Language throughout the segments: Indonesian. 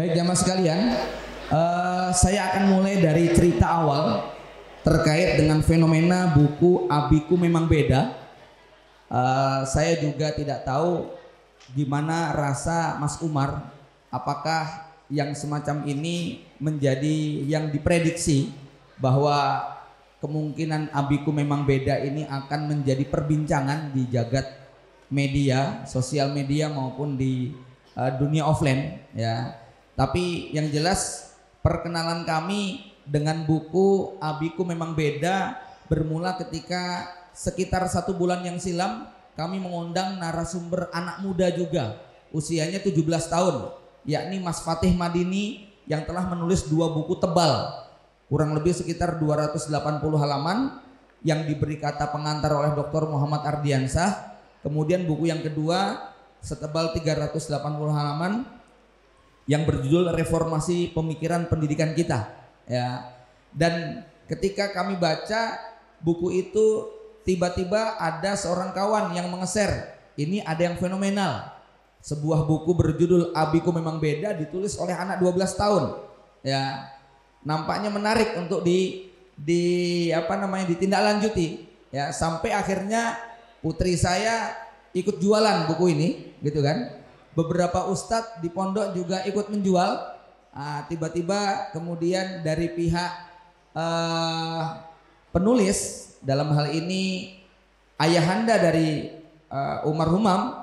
Baik jamaah sekalian, saya akan mulai dari cerita awal terkait dengan fenomena buku Abiku Memang Beda. Saya juga tidak tahu gimana rasa Mas Umar, apakah yang semacam ini menjadi yang diprediksi bahwa kemungkinan Abiku Memang Beda ini akan menjadi perbincangan di jagat media, sosial media maupun di dunia offline ya. Tapi yang jelas perkenalan kami dengan buku Abiku Memang Beda bermula ketika sekitar 1 bulan yang silam kami mengundang narasumber anak muda juga, usianya 17 tahun, yakni Mas Fatih Madini yang telah menulis 2 buku tebal kurang lebih sekitar 280 halaman yang diberi kata pengantar oleh Dr. Muhammad Ardiansah. Kemudian buku yang kedua setebal 380 halaman yang berjudul Reformasi Pemikiran Pendidikan Kita ya. Dan ketika kami baca buku itu, tiba-tiba ada seorang kawan yang mengeser, ini ada yang fenomenal, sebuah buku berjudul Abiku Memang Beda ditulis oleh anak 12 tahun ya. Nampaknya menarik untuk ditindaklanjuti ya, sampai akhirnya putri saya ikut jualan buku ini gitu kan. Beberapa ustadz di pondok juga ikut menjual. Tiba-tiba kemudian dari pihak penulis, dalam hal ini ayahanda dari Umar Humam,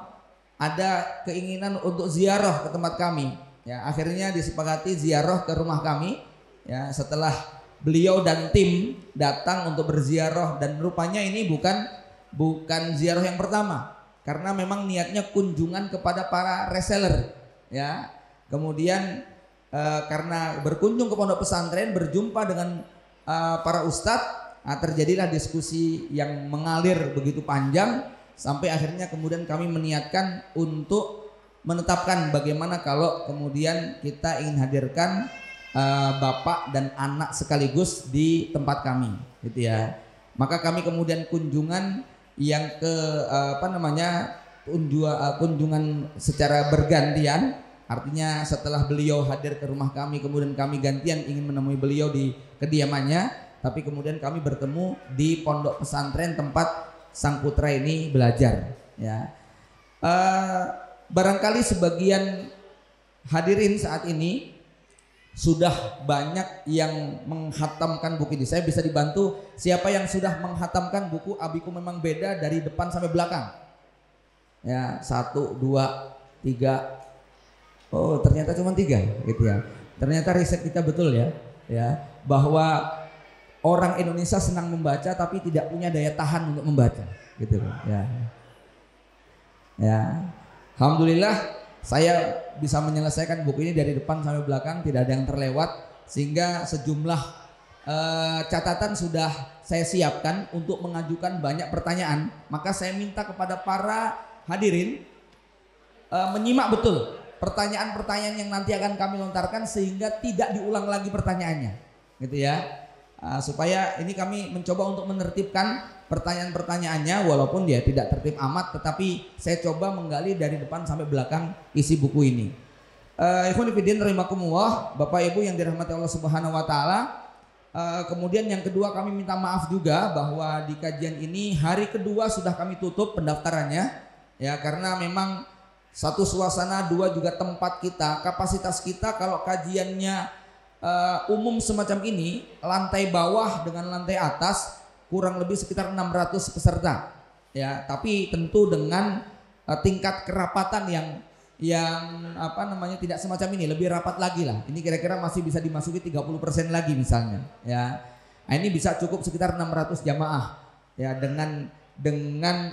ada keinginan untuk ziarah ke tempat kami ya. Akhirnya disepakati ziarah ke rumah kami ya, setelah beliau dan tim datang untuk berziarah. Dan rupanya ini bukan ziarah yang pertama, karena memang niatnya kunjungan kepada para reseller ya. Kemudian karena berkunjung ke pondok pesantren, berjumpa dengan para ustadz, terjadilah diskusi yang mengalir begitu panjang sampai akhirnya kemudian kami meniatkan untuk menetapkan bagaimana kalau kemudian kita ingin hadirkan bapak dan anak sekaligus di tempat kami gitu ya. Maka kami kemudian kunjungan yang kunjungan secara bergantian, artinya setelah beliau hadir ke rumah kami, kemudian kami gantian ingin menemui beliau di kediamannya, tapi kemudian kami bertemu di pondok pesantren tempat sang putra ini belajar ya. Barangkali sebagian hadirin saat ini sudah banyak yang menghatamkan buku ini. Saya bisa dibantu, siapa yang sudah menghatamkan buku Abiku Memang Beda dari depan sampai belakang? Ya, 1, 2, 3. Oh, ternyata cuma 3 gitu ya. Ternyata riset kita betul ya, bahwa orang Indonesia senang membaca tapi tidak punya daya tahan untuk membaca gitu ya. Ya. Alhamdulillah saya bisa menyelesaikan buku ini dari depan sampai belakang, tidak ada yang terlewat, sehingga sejumlah catatan sudah saya siapkan untuk mengajukan banyak pertanyaan. Maka saya minta kepada para hadirin menyimak betul pertanyaan-pertanyaan yang nanti akan kami lontarkan sehingga tidak diulang lagi pertanyaannya gitu ya. Supaya ini kami mencoba untuk menertibkan pertanyaan-pertanyaannya, walaupun dia tidak tertib amat, tetapi saya coba menggali dari depan sampai belakang isi buku ini. Ikhwan fillah rahimakumullah, Bapak Ibu yang dirahmati Allah Subhanahu wa taala. Kemudian yang kedua, kami minta maaf juga bahwa di kajian ini hari kedua sudah kami tutup pendaftarannya ya, karena memang satu suasana, dua juga tempat kita, kapasitas kita kalau kajiannya umum semacam ini, lantai bawah dengan lantai atas kurang lebih sekitar 600 peserta ya, tapi tentu dengan tingkat kerapatan yang tidak semacam ini, lebih rapat lagi lah. Ini kira-kira masih bisa dimasuki 30% lagi misalnya ya. Nah, ini bisa cukup sekitar 600 jamaah ya, dengan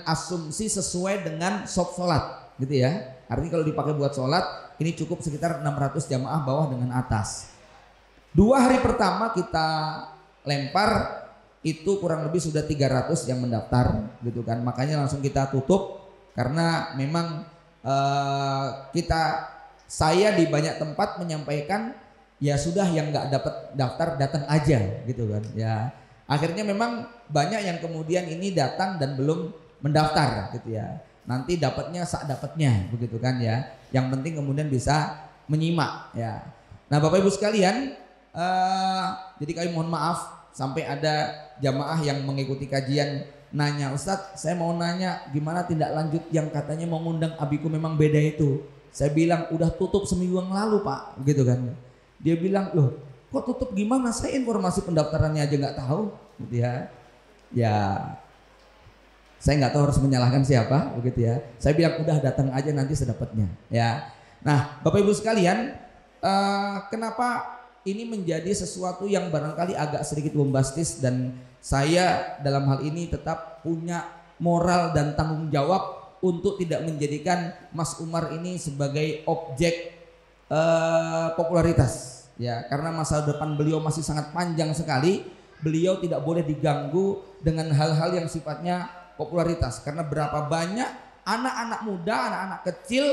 asumsi sesuai dengan sholat gitu ya. Artinya kalau dipakai buat sholat ini cukup sekitar 600 jamaah bawah dengan atas. 2 hari pertama kita lempar itu kurang lebih sudah 300 yang mendaftar gitu kan. Makanya langsung kita tutup karena memang saya di banyak tempat menyampaikan ya sudah, yang nggak dapat daftar datang aja gitu kan ya. Akhirnya memang banyak yang kemudian ini datang dan belum mendaftar gitu ya. Nanti dapatnya sak dapatnya begitu kan ya. Yang penting kemudian bisa menyimak ya. Nah Bapak Ibu sekalian, jadi kami mohon maaf sampai ada jamaah yang mengikuti kajian nanya, Ustadz saya mau nanya gimana tindak lanjut yang katanya mau ngundang abiku memang beda itu. Saya bilang udah tutup seminggu yang lalu Pak, gitu kan. Dia bilang loh kok tutup gimana, saya informasi pendaftarannya aja nggak tahu, gitu ya. Ya saya nggak tahu harus menyalahkan siapa, begitu ya. Saya bilang udah datang aja nanti sedapatnya, ya. Nah Bapak Ibu sekalian, kenapa ini menjadi sesuatu yang barangkali agak sedikit bombastis, dan saya dalam hal ini tetap punya moral dan tanggung jawab untuk tidak menjadikan Mas Umar ini sebagai objek popularitas, ya, karena masa depan beliau masih sangat panjang sekali. Beliau tidak boleh diganggu dengan hal-hal yang sifatnya popularitas, karena berapa banyak anak-anak muda, anak-anak kecil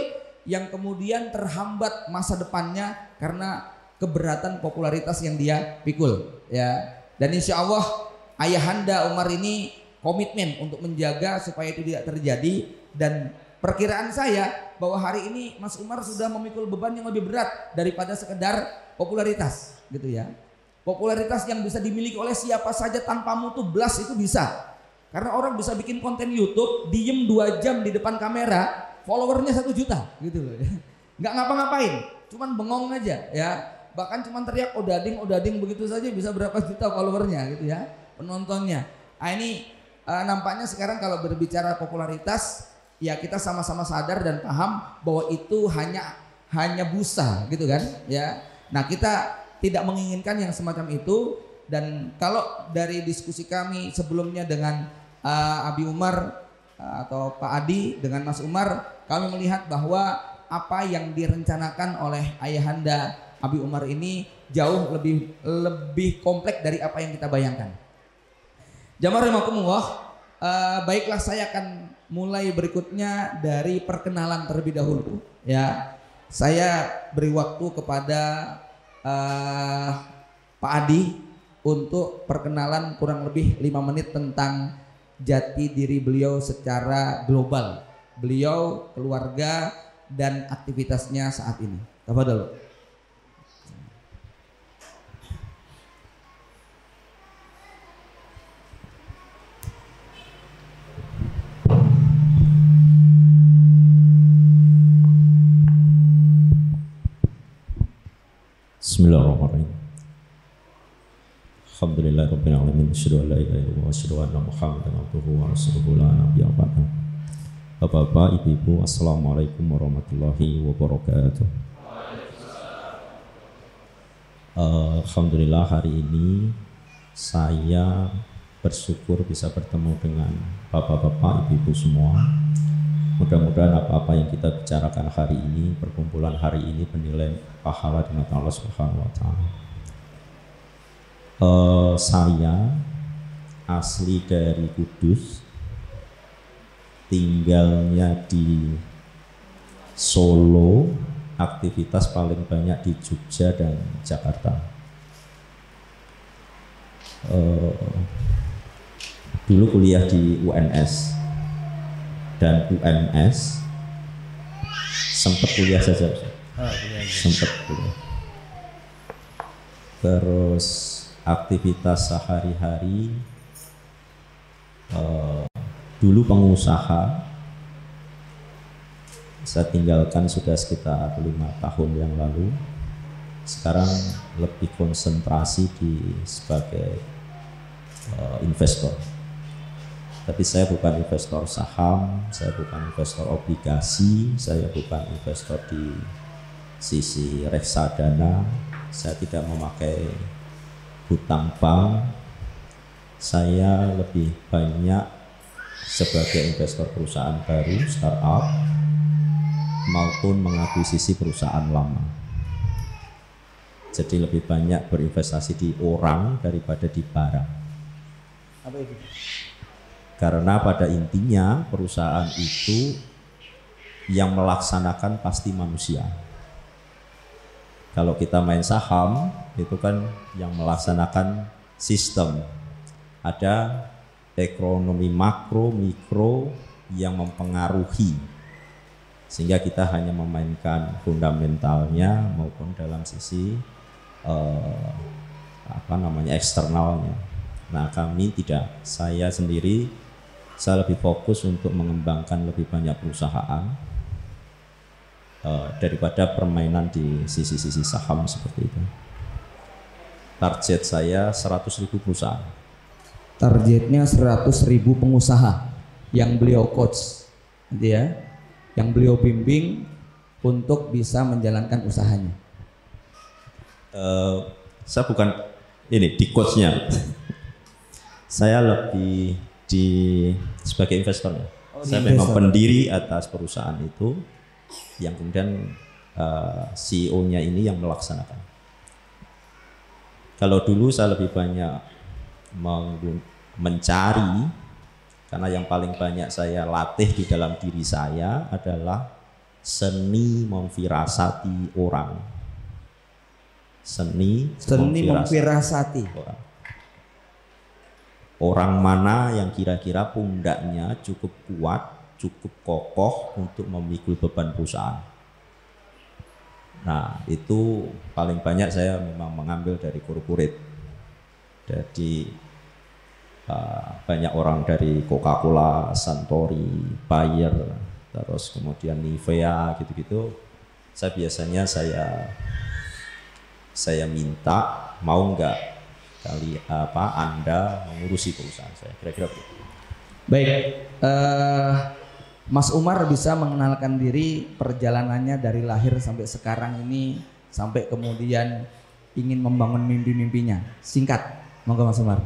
yang kemudian terhambat masa depannya karena keberatan popularitas yang dia pikul, ya. Dan insya Allah ayahanda Umar ini komitmen untuk menjaga supaya itu tidak terjadi, dan perkiraan saya bahwa hari ini Mas Umar sudah memikul beban yang lebih berat daripada sekedar popularitas, gitu ya. Popularitas yang bisa dimiliki oleh siapa saja tanpa mutu blas itu bisa, karena orang bisa bikin konten YouTube diem 2 jam di depan kamera, followernya 1 juta gitu loh, nggak ngapa-ngapain, cuman bengong aja, ya. Bahkan cuma teriak odading begitu saja bisa berapa juta followernya, gitu ya, penontonnya. Nah ini nampaknya sekarang kalau berbicara popularitas, ya kita sama-sama sadar dan paham bahwa itu hanya busa, gitu kan, ya. Nah kita tidak menginginkan yang semacam itu, dan kalau dari diskusi kami sebelumnya dengan Abi Umar atau Pak Adi dengan Mas Umar, kami melihat bahwa apa yang direncanakan oleh ayahanda Abi Umar ini jauh lebih kompleks dari apa yang kita bayangkan. Jamaah rahimakumullah, baiklah saya akan mulai berikutnya dari perkenalan terlebih dahulu, ya. Saya beri waktu kepada Pak Adi untuk perkenalan kurang lebih 5 menit tentang jati diri beliau secara global, beliau, keluarga, dan aktivitasnya saat ini. Tafadhol. Bismillahirrahmanirrahim. Alhamdulillahirabbil alamin. Asyhadu an la ilaha illallah wa asyhadu anna Muhammadan abduhu wa rasuluhu la nabiyya ba'dahu. Bapak-bapak, ibu-ibu, assalamualaikum warahmatullahi wabarakatuh. Alhamdulillah hari ini saya bersyukur bisa bertemu dengan bapak-bapak, ibu-ibu semua. Mudah-mudahan apa-apa yang kita bicarakan hari ini, perkumpulan hari ini bernilai pahala di mata Allah Subhanahu wa taala. Saya asli dari Kudus, tinggalnya di Solo, aktivitas paling banyak di Jogja dan Jakarta. Dulu kuliah di UNS dan UMS, sempat kuliah saja, sempat kuliah. Terus aktivitas sehari-hari, dulu pengusaha, saya tinggalkan sudah sekitar 5 tahun yang lalu. Sekarang lebih konsentrasi sebagai investor. Tapi saya bukan investor saham, saya bukan investor obligasi, saya bukan investor di sisi reksadana, saya tidak memakai hutang bank. Saya lebih banyak sebagai investor perusahaan baru, startup, maupun mengakuisisi perusahaan lama. Jadi lebih banyak berinvestasi di orang daripada di barang. Apa itu? Karena pada intinya perusahaan itu yang melaksanakan pasti manusia. Kalau kita main saham itu kan yang melaksanakan sistem. Ada ekonomi makro, mikro yang mempengaruhi sehingga kita hanya memainkan fundamentalnya maupun dalam sisi eksternalnya. Nah kami tidak, saya sendiri saya lebih fokus untuk mengembangkan lebih banyak perusahaan daripada permainan di sisi-sisi saham seperti itu. Target saya 100.000 perusahaan. Targetnya 100.000 pengusaha yang beliau coach, gitu ya, yang beliau bimbing untuk bisa menjalankan usahanya. Saya bukan ini di coachnya, saya lebih sebagai investornya. Saya memang pendiri atas perusahaan itu, yang kemudian CEO-nya ini yang melaksanakan. Kalau dulu saya lebih banyak mencari, karena yang paling banyak saya latih di dalam diri saya adalah seni memfirasati orang. Seni memfirasati orang. Orang mana yang kira-kira pundaknya cukup kuat, cukup kokoh untuk memikul beban perusahaan. Nah itu paling banyak saya memang mengambil dari corporate. Jadi banyak orang dari Coca-Cola, Suntory, Bayer, terus kemudian Nivea gitu-gitu. Saya biasanya saya minta, mau nggak Anda mengurusi perusahaan saya, kira-kira begitu. Baik, Mas Umar bisa mengenalkan diri, perjalanannya dari lahir sampai sekarang ini, sampai kemudian ingin membangun mimpi-mimpinya. Singkat, monggo Mas Umar.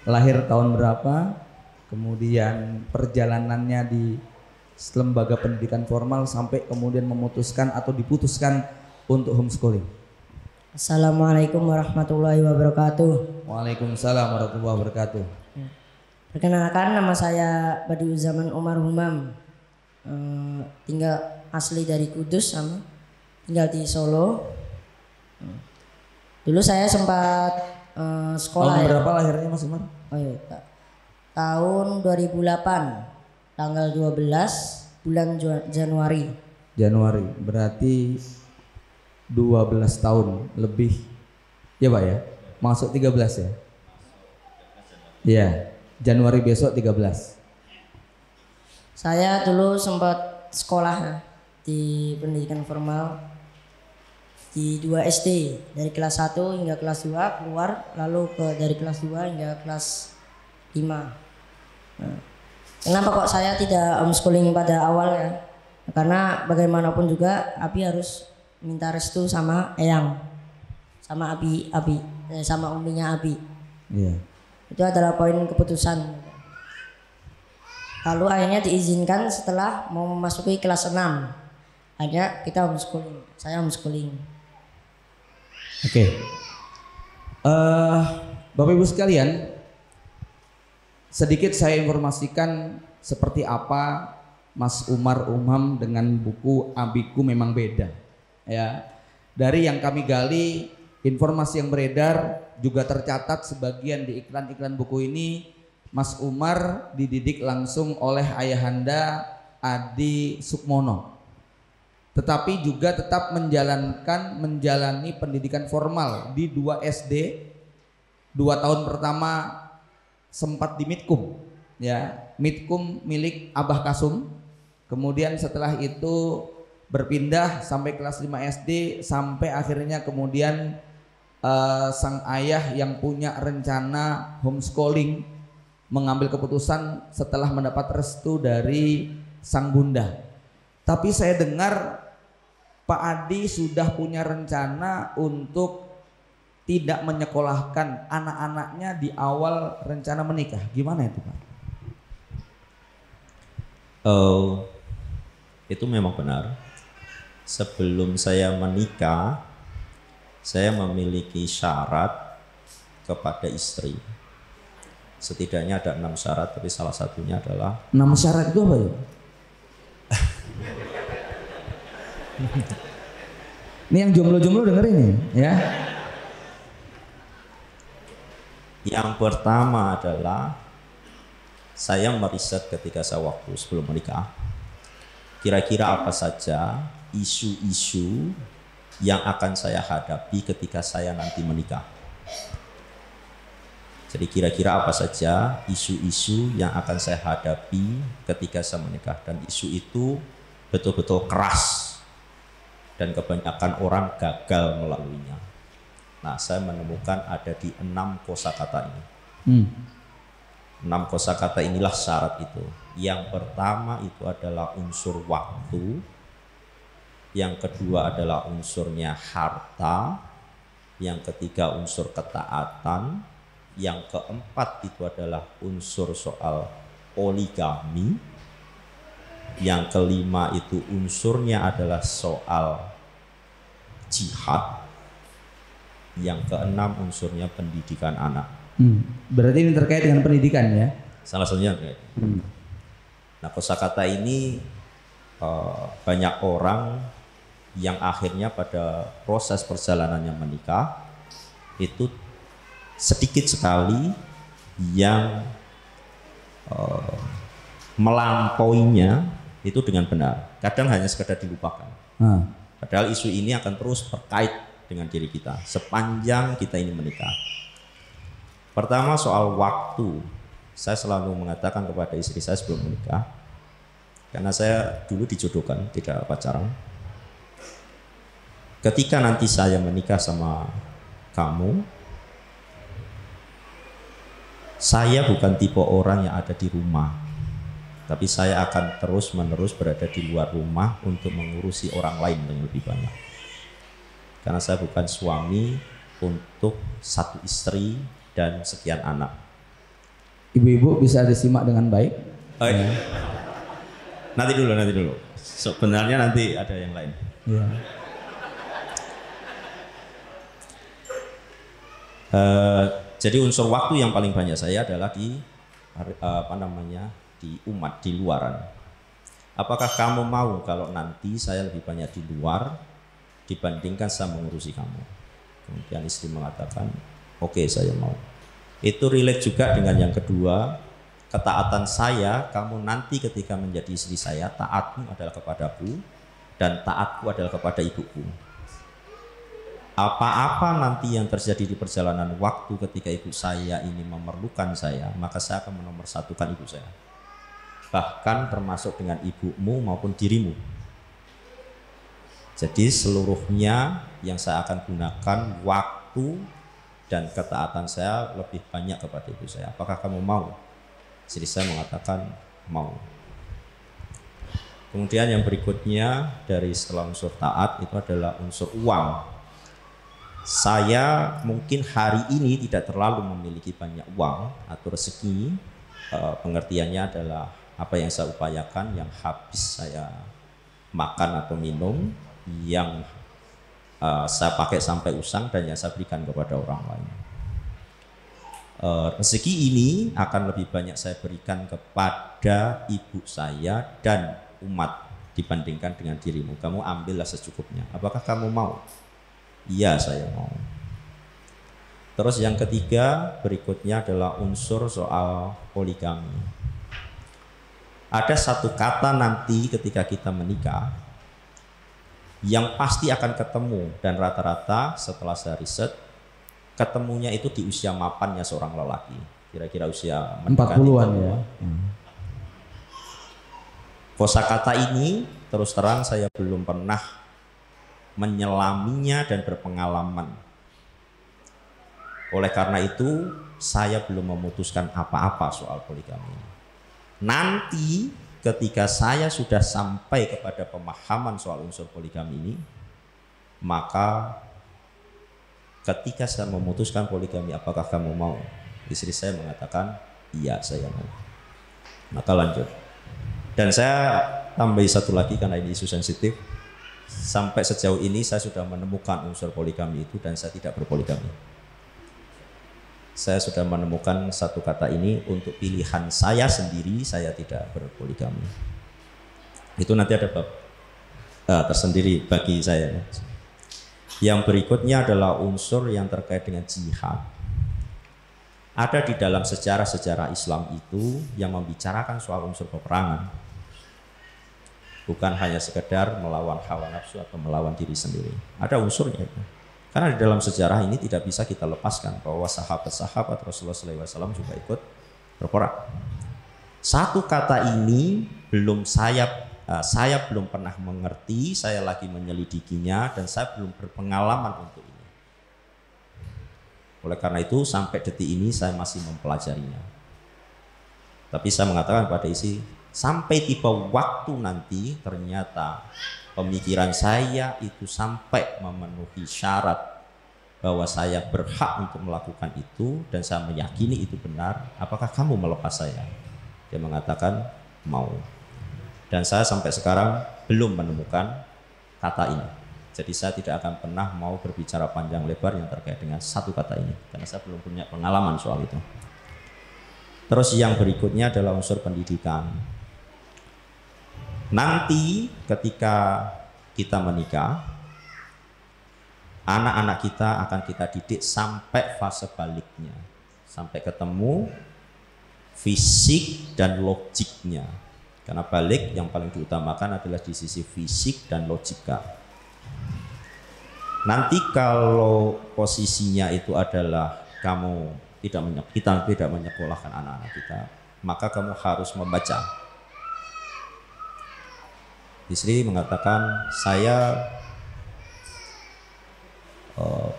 Lahir tahun berapa, kemudian perjalanannya di lembaga pendidikan formal sampai kemudian memutuskan atau diputuskan untuk homeschooling. Assalamualaikum warahmatullahi wabarakatuh. Waalaikumsalam warahmatullahi wabarakatuh. Perkenalkan, nama saya Badiuzaman Umar Humam, tinggal asli dari Kudus sama tinggal di Solo. Dulu saya sempat sekolah. Tahun berapa lahirnya Mas Umar? Oh iya, tahun 2008, tanggal 12 bulan Januari. Januari, berarti 12 tahun lebih. Ya Pak ya? Masuk 13 ya? Iya, Januari besok 13. Saya dulu sempat sekolah di pendidikan formal di 2 SD, dari kelas 1 hingga kelas 2 keluar, lalu dari kelas 2 hingga kelas 5. Nah, kenapa kok saya tidak homeschooling pada awal ya? Karena bagaimanapun juga Abi harus minta restu sama Eyang, sama sama uminya Abi. Iya. Itu adalah poin keputusan. Lalu akhirnya diizinkan setelah mau memasuki kelas 6. Akhirnya kita homeschooling, saya homeschooling. Oke. Bapak Ibu sekalian, sedikit saya informasikan seperti apa Mas Umar Umam dengan buku Abiku Memang Beda. Ya, dari yang kami gali, informasi yang beredar juga tercatat sebagian di iklan-iklan buku ini. Mas Umar dididik langsung oleh ayahanda Adi Sukmono, tetapi juga tetap menjalani pendidikan formal di 2 SD. 2 tahun pertama sempat di Mitkum, ya, Mitkum milik Abah Kasum. Kemudian setelah itu berpindah sampai kelas 5 SD, sampai akhirnya kemudian sang ayah yang punya rencana homeschooling mengambil keputusan setelah mendapat restu dari sang bunda. Tapi saya dengar Pak Adi sudah punya rencana untuk tidak menyekolahkan anak-anaknya di awal rencana menikah. Gimana itu Pak? Itu memang benar. Sebelum saya menikah, saya memiliki syarat kepada istri. Setidaknya ada 6 syarat, tapi salah satunya adalah 6 syarat itu apa ya? Ini yang jomblo-jomblo dengerin ya. Yang pertama adalah saya meriset ketika saya waktu sebelum menikah, kira-kira apa saja isu-isu yang akan saya hadapi ketika saya nanti menikah. Jadi kira-kira apa saja isu-isu yang akan saya hadapi ketika saya menikah, dan isu itu betul-betul keras dan kebanyakan orang gagal melaluinya. Nah, saya menemukan ada di 6 kosakata ini. 6 kosakata inilah syarat itu. Yang pertama itu adalah unsur waktu, yang kedua adalah unsurnya harta, yang ketiga unsur ketaatan, yang keempat itu adalah unsur soal poligami, yang kelima itu unsurnya adalah soal jihad, yang keenam unsurnya pendidikan anak. Berarti ini terkait dengan pendidikan ya? Salah satunya. Nah, kosakata ini banyak orang yang akhirnya pada proses perjalanannya menikah itu sedikit sekali yang melampauinya itu dengan benar. Kadang hanya sekedar dilupakan. Padahal isu ini akan terus terkait dengan diri kita sepanjang kita ini menikah. Pertama, soal waktu. Saya selalu mengatakan kepada istri saya sebelum menikah, karena saya dulu dijodohkan, tidak pacaran. Ketika nanti saya menikah sama kamu, saya bukan tipe orang yang ada di rumah, tapi saya akan terus-menerus berada di luar rumah untuk mengurusi orang lain yang lebih banyak. Karena saya bukan suami untuk satu istri dan sekian anak. Ibu-ibu bisa disimak dengan baik? Nanti dulu. Sebenarnya nanti ada yang lain. Ya. Jadi unsur waktu yang paling banyak saya adalah di umat, di luaran. Apakah kamu mau kalau nanti saya lebih banyak di luar dibandingkan saya mengurusi kamu? Kemudian istri mengatakan, oke, saya mau. Itu relate juga dengan yang kedua, ketaatan saya, kamu nanti ketika menjadi istri saya, taatmu adalah kepadaku dan taatku adalah kepada ibuku. Apa-apa nanti yang terjadi di perjalanan waktu ketika ibu saya ini memerlukan saya, maka saya akan menomorsatukan ibu saya. Bahkan termasuk dengan ibumu maupun dirimu. Jadi seluruhnya yang saya akan gunakan waktu dan ketaatan saya lebih banyak kepada ibu saya. Apakah kamu mau? Jadi saya mengatakan mau. Kemudian yang berikutnya dari setelah unsur taat itu adalah unsur uang. Saya mungkin hari ini tidak terlalu memiliki banyak uang atau rezeki. Pengertiannya adalah apa yang saya upayakan, yang habis saya makan atau minum, yang saya pakai sampai usang dan yang saya berikan kepada orang lain. Rezeki ini akan lebih banyak saya berikan kepada ibu saya dan umat dibandingkan dengan dirimu. Kamu ambillah secukupnya. Apakah kamu mau? Iya, saya mau. Terus yang ketiga berikutnya adalah unsur soal poligami. Ada satu kata nanti ketika kita menikah yang pasti akan ketemu, dan rata-rata setelah saya riset ketemunya itu di usia mapannya seorang lelaki, kira-kira usia 40-an ya. Kosakata ini terus terang saya belum pernah menyelaminya dan berpengalaman. Oleh karena itu saya belum memutuskan apa-apa soal poligami. Nanti ketika saya sudah sampai kepada pemahaman soal unsur poligami ini, maka ketika saya memutuskan poligami, apakah kamu mau? Istri saya mengatakan, iya, saya mau. Maka lanjut. Dan saya tambahi satu lagi karena ini isu sensitif. Sampai sejauh ini saya sudah menemukan unsur poligami itu dan saya tidak berpoligami. Saya sudah menemukan satu kata ini untuk pilihan saya sendiri, saya tidak berpoligami. Itu nanti ada bab tersendiri bagi saya. Yang berikutnya adalah unsur yang terkait dengan jihad. Ada di dalam sejarah-sejarah Islam itu yang membicarakan soal unsur peperangan. bukan hanya sekedar melawan hawa nafsu atau melawan diri sendiri. Ada unsurnya itu. Karena di dalam sejarah ini tidak bisa kita lepaskan bahwa sahabat-sahabat Rasulullah SAW juga ikut berperang. Satu kata ini saya belum pernah mengerti, saya lagi menyelidikinya dan saya belum berpengalaman untuk ini. Oleh karena itu sampai detik ini saya masih mempelajarinya. Tapi saya mengatakan pada isi, sampai tiba waktu nanti ternyata pemikiran saya itu sampai memenuhi syarat bahwa saya berhak untuk melakukan itu dan saya meyakini itu benar. Apakah kamu melepas saya? Dia mengatakan mau. Dan saya sampai sekarang belum menemukan kata ini. Jadi saya tidak akan pernah mau berbicara panjang lebar yang terkait dengan satu kata ini karena saya belum punya pengalaman soal itu. Terus yang berikutnya adalah unsur pendidikan. Nanti ketika kita menikah, anak-anak kita akan kita didik sampai fase baliknya, sampai ketemu fisik dan logiknya. Karena balik yang paling diutamakan adalah di sisi fisik dan logika. Nanti kalau posisinya itu adalah kita tidak menyekolahkan anak-anak kita, maka kamu harus membaca. Istri mengatakan saya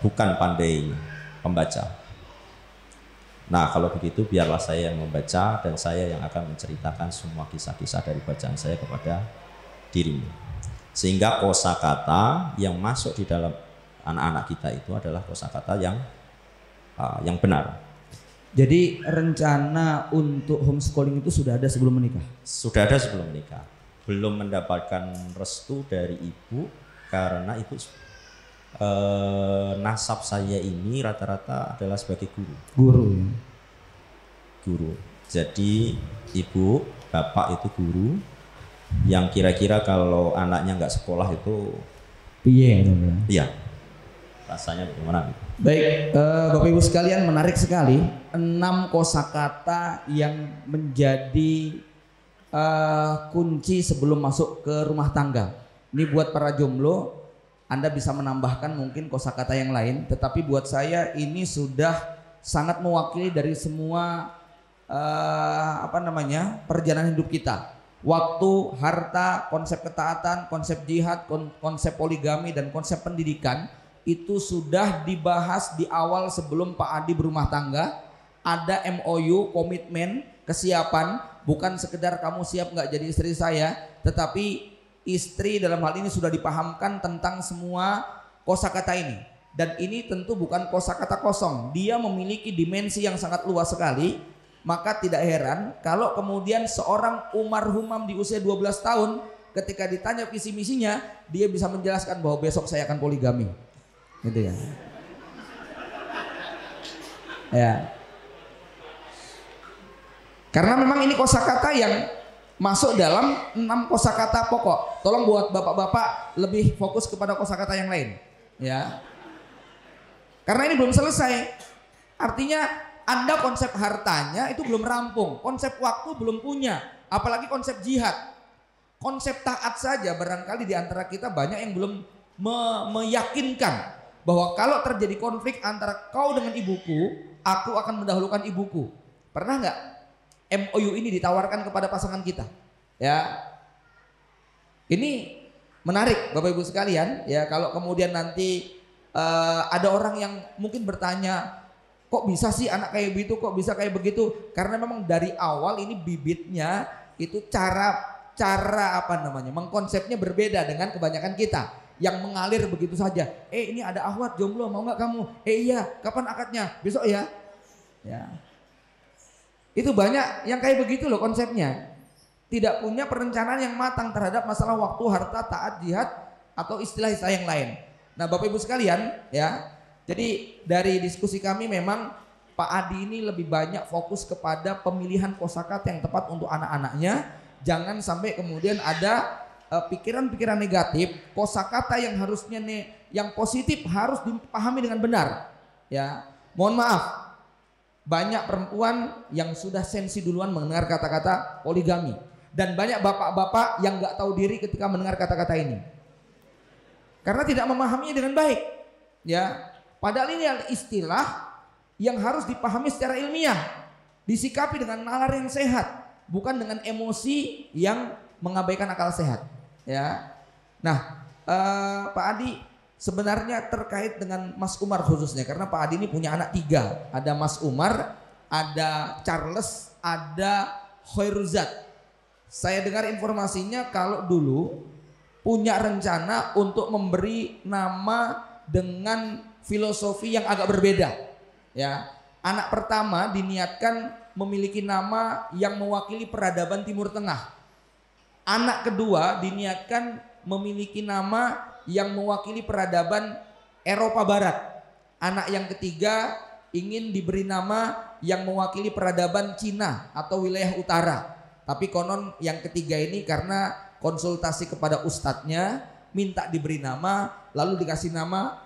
bukan pandai membaca. Nah kalau begitu biarlah saya yang membaca dan saya yang akan menceritakan semua kisah-kisah dari bacaan saya kepada dirimu. Sehingga kosakata yang masuk di dalam anak-anak kita itu adalah kosakata yang benar. Jadi rencana untuk homeschooling itu sudah ada sebelum menikah? Sudah ada sebelum menikah. Belum mendapatkan restu dari ibu karena itu nasab saya ini rata-rata adalah sebagai guru. Guru. Jadi ibu, bapak itu guru. Yang kira-kira kalau anaknya nggak sekolah itu iya. Rasanya bagaimana? Baik, Bapak Ibu sekalian, menarik sekali 6 kosakata yang menjadi kunci sebelum masuk ke rumah tangga. Ini buat para jomblo, Anda bisa menambahkan mungkin kosakata yang lain, tetapi buat saya ini sudah sangat mewakili dari semua perjalanan hidup kita. Waktu, harta, konsep ketaatan, konsep jihad, konsep poligami dan konsep pendidikan itu sudah dibahas di awal sebelum Pak Adi berumah tangga. Ada MOU, komitmen, kesiapan, bukan sekedar kamu siap nggak jadi istri saya, tetapi istri dalam hal ini sudah dipahamkan tentang semua kosakata ini. Dan ini tentu bukan kosakata kosong, dia memiliki dimensi yang sangat luas sekali. Maka tidak heran kalau kemudian seorang Umar Humam di usia 12 tahun ketika ditanya visi misinya, dia bisa menjelaskan bahwa besok saya akan poligami. Gitu ya. Ya. Karena memang ini kosakata yang masuk dalam 6 kosakata pokok. Tolong buat bapak-bapak lebih fokus kepada kosakata yang lain, ya. Karena ini belum selesai. Artinya Anda konsep hartanya itu belum rampung, konsep waktu belum punya, apalagi konsep jihad. Konsep taat saja barangkali di antara kita banyak yang belum meyakinkan bahwa kalau terjadi konflik antara kau dengan ibuku, aku akan mendahulukan ibuku. Pernah nggak MOU ini ditawarkan kepada pasangan kita? Ya, ini menarik Bapak Ibu sekalian. Ya, kalau kemudian nanti ada orang yang mungkin bertanya, kok bisa sih anak kayak begitu, kok bisa kayak begitu? Karena memang dari awal ini bibitnya itu cara mengkonsepnya berbeda dengan kebanyakan kita. Yang mengalir begitu saja. Ini ada akhwat jomblo, mau nggak kamu? Iya, kapan akadnya? Besok ya. Ya. Itu banyak yang kayak begitu loh konsepnya. Tidak punya perencanaan yang matang terhadap masalah waktu, harta, taat, jihad atau istilah-istilah yang lain. Nah, Bapak Ibu sekalian, ya. Jadi dari diskusi kami memang Pak Adi ini lebih banyak fokus kepada pemilihan kosakata yang tepat untuk anak-anaknya. Jangan sampai kemudian ada pikiran-pikiran negatif, kosakata yang harusnya yang positif harus dipahami dengan benar. Ya, mohon maaf, banyak perempuan yang sudah sensi duluan mendengar kata-kata poligami. Dan banyak bapak-bapak yang nggak tahu diri ketika mendengar kata-kata ini, karena tidak memahaminya dengan baik. Ya, padahal ini adalah istilah yang harus dipahami secara ilmiah, disikapi dengan nalar yang sehat, bukan dengan emosi yang mengabaikan akal sehat. Ya, nah Pak Adi, sebenarnya terkait dengan Mas Umar khususnya, karena Pak Adi ini punya anak 3, ada Mas Umar, ada Charles, ada Khairuzat. Saya dengar informasinya kalau dulu punya rencana untuk memberi nama dengan filosofi yang agak berbeda. Ya, anak pertama diniatkan memiliki nama yang mewakili peradaban Timur Tengah. Anak kedua diniatkan memiliki nama yang mewakili peradaban Eropa Barat. Anak yang ketiga ingin diberi nama yang mewakili peradaban Cina atau wilayah utara. Tapi konon yang ketiga ini karena konsultasi kepada ustadznya minta diberi nama, lalu dikasih nama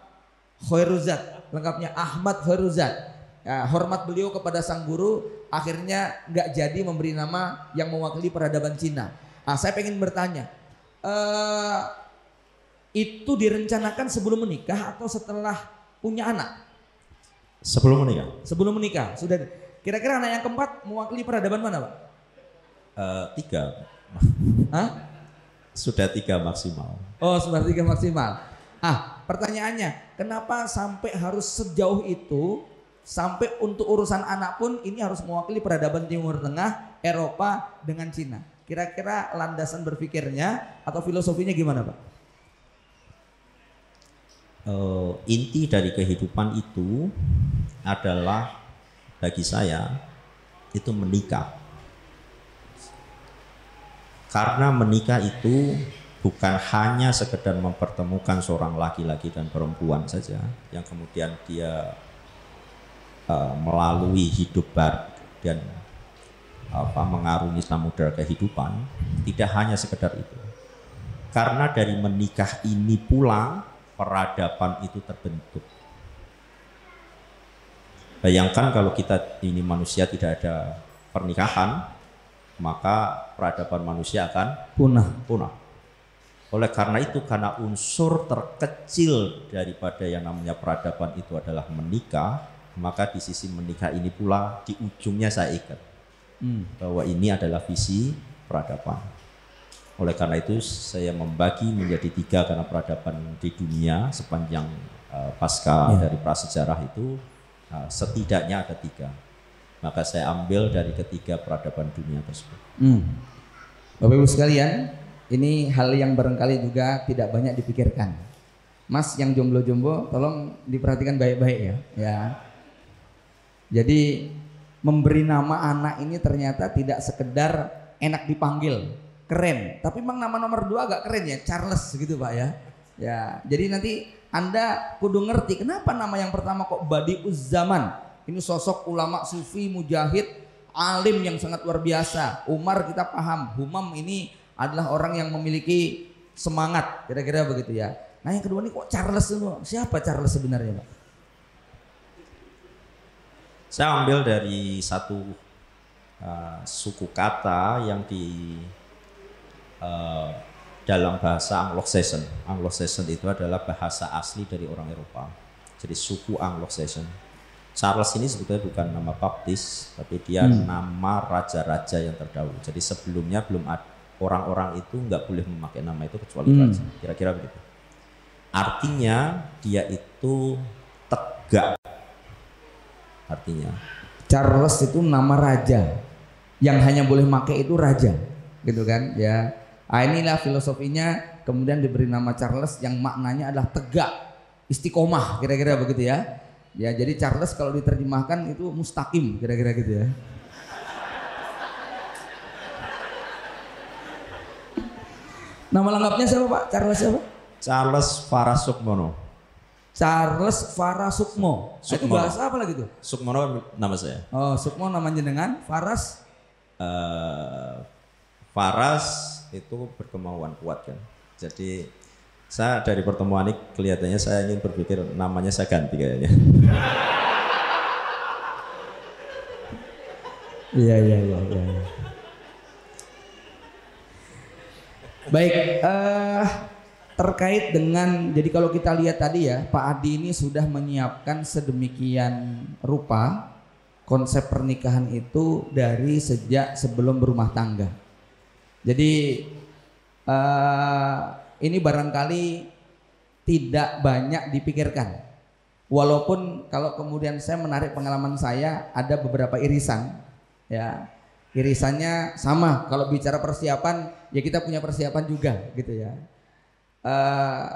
Khairuzat, lengkapnya Ahmad Khairuzat. Ya, hormat beliau kepada sang guru, akhirnya nggak jadi memberi nama yang mewakili peradaban Cina. Saya pengen bertanya, itu direncanakan sebelum menikah atau setelah punya anak? Sebelum menikah. Sebelum menikah sudah. Kira-kira anak yang keempat mewakili peradaban mana, Pak? 3. Hah? Sudah 3 maksimal. Oh, sudah 3 maksimal. Pertanyaannya, kenapa sampai harus sejauh itu, sampai untuk urusan anak pun ini harus mewakili peradaban Timur Tengah, Eropa dengan Cina? Kira-kira landasan berpikirnya atau filosofinya gimana, Pak? Inti dari kehidupan itu adalah bagi saya itu menikah. Karena menikah itu bukan hanya sekedar mempertemukan seorang laki-laki dan perempuan saja yang kemudian dia melalui hidup baru dan mengarungi samudera kehidupan. Tidak hanya sekedar itu. Karena dari menikah ini pula peradaban itu terbentuk. Bayangkan kalau kita ini manusia tidak ada pernikahan, maka peradaban manusia akan punah. Oleh karena itu, karena unsur terkecil daripada yang namanya peradaban itu adalah menikah, maka di sisi menikah ini pula di ujungnya saya ikat bahwa ini adalah visi peradaban. Oleh karena itu saya membagi menjadi 3 karena peradaban di dunia sepanjang pasca dari prasejarah itu setidaknya ada 3. Maka saya ambil dari ketiga peradaban dunia tersebut. Bapak Ibu sekalian, ini hal yang barangkali juga tidak banyak dipikirkan. Mas yang jomblo-jomblo, tolong diperhatikan baik-baik ya. Ya. Jadi memberi nama anak ini ternyata tidak sekedar enak dipanggil, keren. Tapi memang nama nomor 2 agak keren ya, Charles gitu Pak ya. Ya, jadi nanti Anda kudu ngerti kenapa nama yang pertama kok Badi'uz Zaman. Ini sosok ulama sufi, mujahid, alim yang sangat luar biasa. Umar kita paham, Humam ini adalah orang yang memiliki semangat, kira-kira begitu ya. Nah yang kedua ini kok Charles itu, siapa Charles sebenarnya Pak? Saya ambil dari satu suku kata yang di dalam bahasa Anglo-Saxon. Anglo-Saxon itu adalah bahasa asli dari orang Eropa. Jadi suku Anglo-Saxon. Charles ini sebetulnya bukan nama baptis, tapi dia nama raja-raja yang terdahulu. Jadi sebelumnya belum ada, orang-orang itu nggak boleh memakai nama itu kecuali raja. Kira-kira begitu. Artinya dia itu tegak. Artinya Charles itu nama raja, yang hanya boleh pakai itu raja, gitu kan? Ya, inilah filosofinya. Kemudian diberi nama Charles yang maknanya adalah tegak, istiqomah, kira-kira begitu ya. Ya, jadi Charles kalau diterjemahkan itu mustaqim, kira-kira gitu ya. Nama lengkapnya siapa Pak? Charles siapa? Charles Farasukmono. Charles Farasukmo. Itu bahasa apa lagi tuh? Sukmono nama saya. Oh, Sukmo namanya dengan Faras. Faras itu berkemauan kuat kan. Jadi saya dari pertemuan ini kelihatannya saya ingin berpikir namanya saya ganti kayaknya. Iya. Baik, terkait dengan, jadi kalau kita lihat tadi ya, Pak Adi ini sudah menyiapkan sedemikian rupa konsep pernikahan itu dari sejak sebelum berumah tangga. Jadi ini barangkali tidak banyak dipikirkan. Walaupun kalau kemudian saya menarik pengalaman saya, ada beberapa irisan, ya. Irisannya sama, kalau bicara persiapan ya kita punya persiapan juga gitu ya.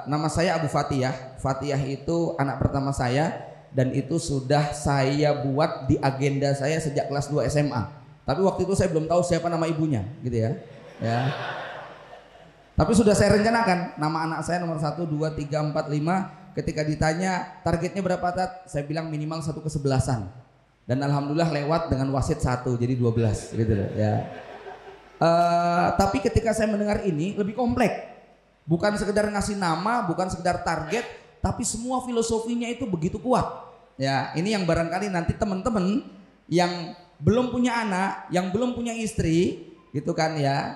Nama saya Abu Fatihah. Fatihah itu anak pertama saya dan itu sudah saya buat di agenda saya sejak kelas 2 SMA. Tapi waktu itu saya belum tahu siapa nama ibunya gitu ya. Ya. Tapi sudah saya rencanakan nama anak saya nomor 1, 2, 3, 4, 5. Ketika ditanya targetnya berapa Tat? Saya bilang minimal 1/11. Dan alhamdulillah lewat dengan wasit 1 jadi 12 gitu loh ya. Tapi ketika saya mendengar ini lebih kompleks. Bukan sekedar ngasih nama, bukan sekedar target, tapi semua filosofinya itu begitu kuat. Ya, ini yang barangkali nanti teman-teman yang belum punya anak, yang belum punya istri, gitu kan ya,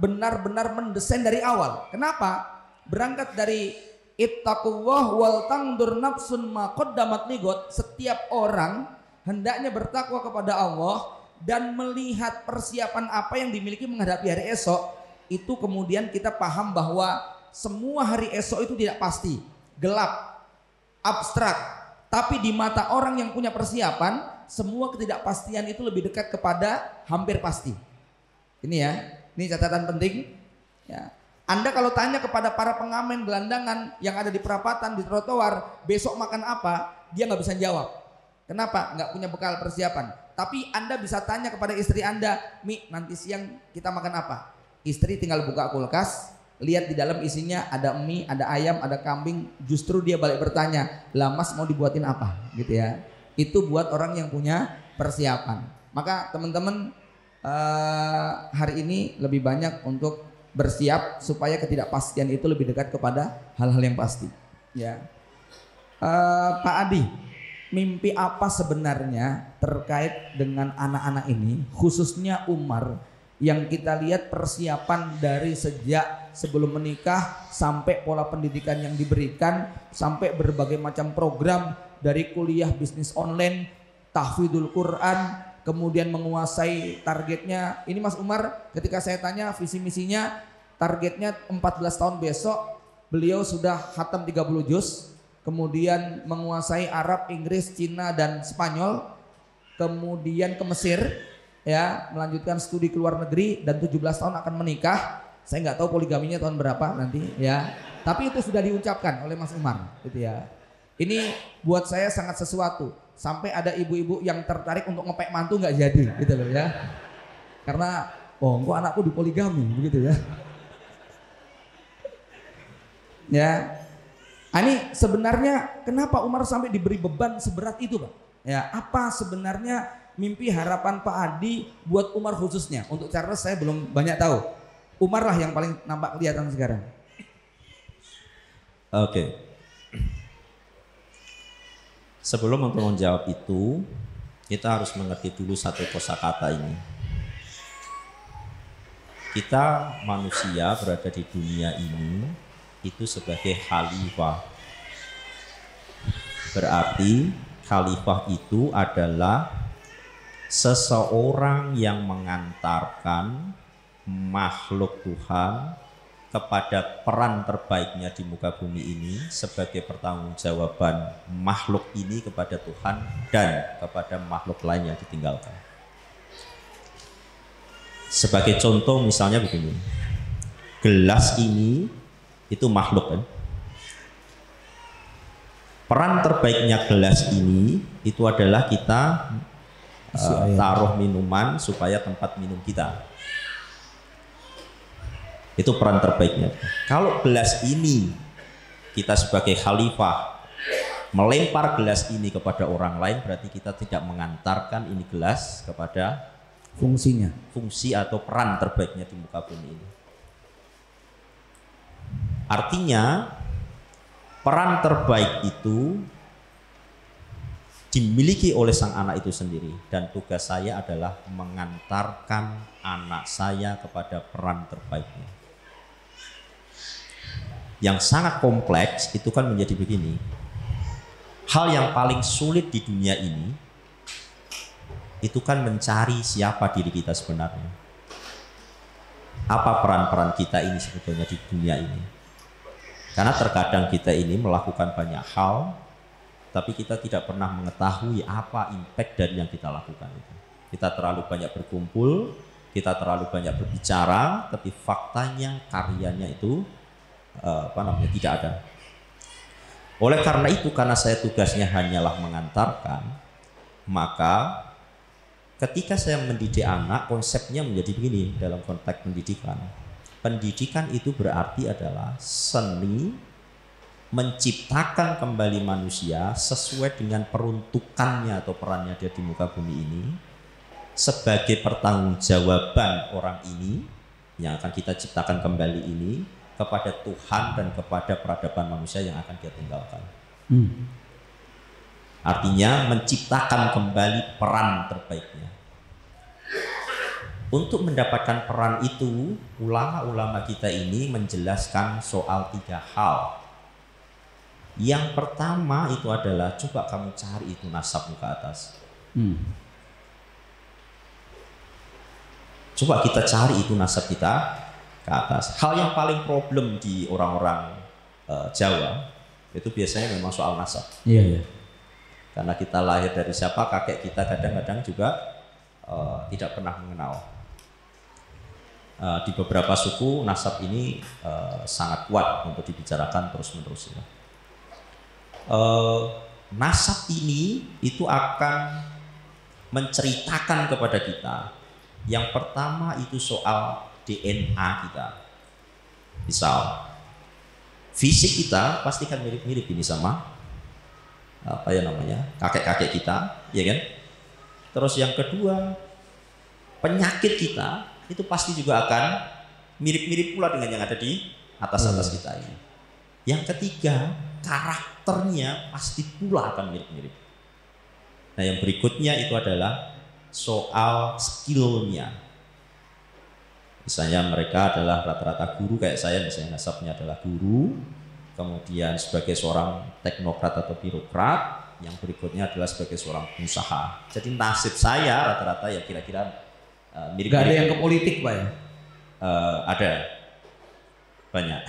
benar-benar mendesain dari awal. Kenapa? Berangkat dari ittaqullah wal tangdur nafsun ma qaddamat ligot. Setiap orang hendaknya bertakwa kepada Allah dan melihat persiapan apa yang dimiliki menghadapi hari esok. Itu kemudian kita paham bahwa semua hari esok itu tidak pasti, gelap, abstrak. Tapi di mata orang yang punya persiapan, semua ketidakpastian itu lebih dekat kepada hampir pasti. Ini ya, ini catatan penting ya. Anda kalau tanya kepada para pengamen gelandangan yang ada di perapatan, di trotoar, besok makan apa? Dia nggak bisa jawab. Kenapa? Nggak punya bekal persiapan. Tapi Anda bisa tanya kepada istri Anda, Mi, nanti siang kita makan apa? Istri tinggal buka kulkas, lihat di dalam isinya ada mie, ada ayam, ada kambing. Justru dia balik bertanya, lah Mas mau dibuatin apa? Gitu ya. Itu buat orang yang punya persiapan. Maka teman-teman hari ini lebih banyak untuk bersiap supaya ketidakpastian itu lebih dekat kepada hal-hal yang pasti. Ya, Pak Adi, mimpi apa sebenarnya terkait dengan anak-anak ini, khususnya Umar, yang kita lihat persiapan dari sejak sebelum menikah sampai pola pendidikan yang diberikan, sampai berbagai macam program dari kuliah bisnis online, tahfidzul Quran, kemudian menguasai targetnya. Ini Mas Umar, ketika saya tanya visi misinya, targetnya 14 tahun besok beliau sudah khatam 30 juz, kemudian menguasai Arab, Inggris, Cina dan Spanyol, kemudian ke Mesir ya, melanjutkan studi ke luar negeri dan 17 tahun akan menikah. Saya nggak tahu poligaminya tahun berapa nanti ya. Tapi itu sudah diucapkan oleh Mas Umar gitu ya. Ini buat saya sangat sesuatu. Sampai ada ibu-ibu yang tertarik untuk ngepek mantu nggak jadi gitu loh ya. Karena oh kok anakku dipoligami begitu ya. Ya. Ini sebenarnya kenapa Umar sampai diberi beban seberat itu, Pak? Ya, apa sebenarnya mimpi harapan Pak Adi buat Umar khususnya? Untuk Charles saya belum banyak tahu. Umar lah yang paling nampak kelihatan sekarang. Oke. Sebelum untuk menjawab itu, kita harus mengerti dulu satu kosakata ini. Kita manusia berada di dunia ini itu sebagai khalifah. Berarti khalifah itu adalah seseorang yang mengantarkan makhluk Tuhan kepada peran terbaiknya di muka bumi ini sebagai pertanggungjawaban makhluk ini kepada Tuhan dan kepada makhluk lain yang ditinggalkan. Sebagai contoh misalnya begini, gelas ini itu makhluk kan. Peran terbaiknya gelas ini itu adalah kita taruh minuman supaya tempat minum kita. Itu peran terbaiknya. Kalau gelas ini kita sebagai khalifah melempar gelas ini kepada orang lain, berarti kita tidak mengantarkan ini gelas kepada fungsinya, fungsi atau peran terbaiknya di muka bumi ini. Artinya peran terbaik itu dimiliki oleh sang anak itu sendiri, dan tugas saya adalah mengantarkan anak saya kepada peran terbaiknya. Yang sangat kompleks itu kan menjadi begini. Hal yang paling sulit di dunia ini itu kan mencari siapa diri kita sebenarnya. Apa peran-peran kita ini sebetulnya di dunia ini. Karena terkadang kita ini melakukan banyak hal, tapi kita tidak pernah mengetahui apa impact dari yang kita lakukan itu. Kita terlalu banyak berkumpul, kita terlalu banyak berbicara, tapi faktanya karyanya itu tidak ada. Oleh karena itu, karena saya tugasnya hanyalah mengantarkan, maka ketika saya mendidik anak, konsepnya menjadi begini dalam konteks pendidikan. Pendidikan itu berarti adalah seni menciptakan kembali manusia sesuai dengan peruntukannya atau perannya dia di muka bumi ini, sebagai pertanggungjawaban orang ini yang akan kita ciptakan kembali ini kepada Tuhan dan kepada peradaban manusia yang akan dia tinggalkan. Artinya menciptakan kembali peran terbaiknya. Untuk mendapatkan peran itu, ulama-ulama kita ini menjelaskan soal 3 hal. Yang pertama itu adalah, coba kamu cari itu nasabmu ke atas. Coba kita cari itu nasab kita ke atas. Hal yang paling problem di orang-orang Jawa itu biasanya memang soal nasab. Iya. Karena kita lahir dari siapa, kakek kita kadang-kadang juga tidak pernah mengenal. Di beberapa suku nasab ini sangat kuat untuk dibicarakan terus-menerus. Nasab ini itu akan menceritakan kepada kita. Yang pertama itu soal DNA kita. Misal fisik kita pasti kan mirip-mirip ini sama kakek-kakek kita, ya kan? Terus yang kedua, penyakit kita itu pasti juga akan mirip-mirip pula dengan yang ada di atas-atas kita ini. Yang ketiga, karakternya pasti pula akan mirip-mirip. Nah, yang berikutnya itu adalah soal skillnya. Misalnya mereka adalah rata-rata guru kayak saya, misalnya nasabnya adalah guru, kemudian sebagai seorang teknokrat atau birokrat, yang berikutnya adalah sebagai seorang pengusaha. Jadi nasib saya rata-rata ya kira-kira mirip-mirip. Gak ada yang ke politik, Pak ya? Ada, banyak.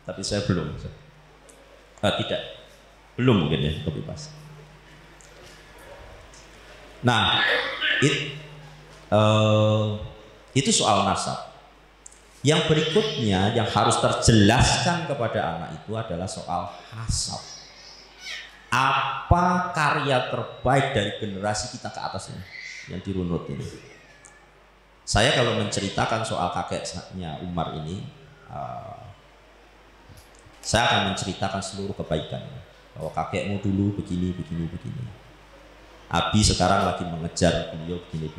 Tapi saya belum. Belum mungkin ya, lebih pas. Nah, itu soal nasab. Yang berikutnya yang harus terjelaskan kepada anak itu adalah soal hasab. Apa karya terbaik dari generasi kita ke atas ini yang dirunut ini? Saya kalau menceritakan soal kakeknya Umar ini, saya akan menceritakan seluruh kebaikannya. Bahwa kakekmu dulu begini. Abi sekarang lagi mengejar beliau begini.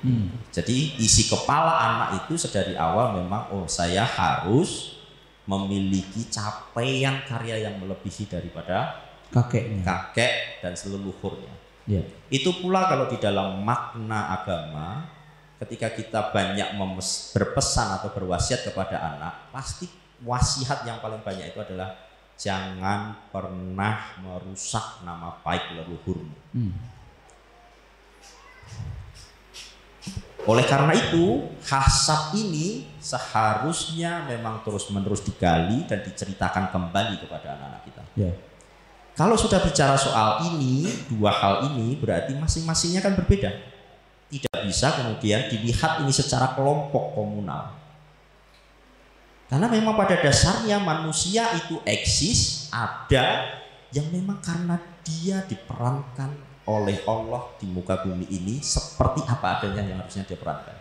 Jadi isi kepala anak itu sedari awal memang, saya harus memiliki capaian karya yang melebihi daripada kakek dan leluhurnya. Itu pula kalau di dalam makna agama, ketika kita banyak berpesan atau berwasiat kepada anak, pasti wasiat yang paling banyak itu adalah jangan pernah merusak nama baik leluhurmu. Oleh karena itu, hasab ini seharusnya memang terus-menerus digali dan diceritakan kembali kepada anak-anak kita. Kalau sudah bicara soal ini, 2 hal ini berarti masing-masingnya kan berbeda. Tidak bisa kemudian dilihat ini secara kelompok komunal. Karena memang pada dasarnya manusia itu eksis, ada yang memang karena dia diperankan oleh Allah di muka bumi ini seperti apa adanya yang harusnya dia perankan.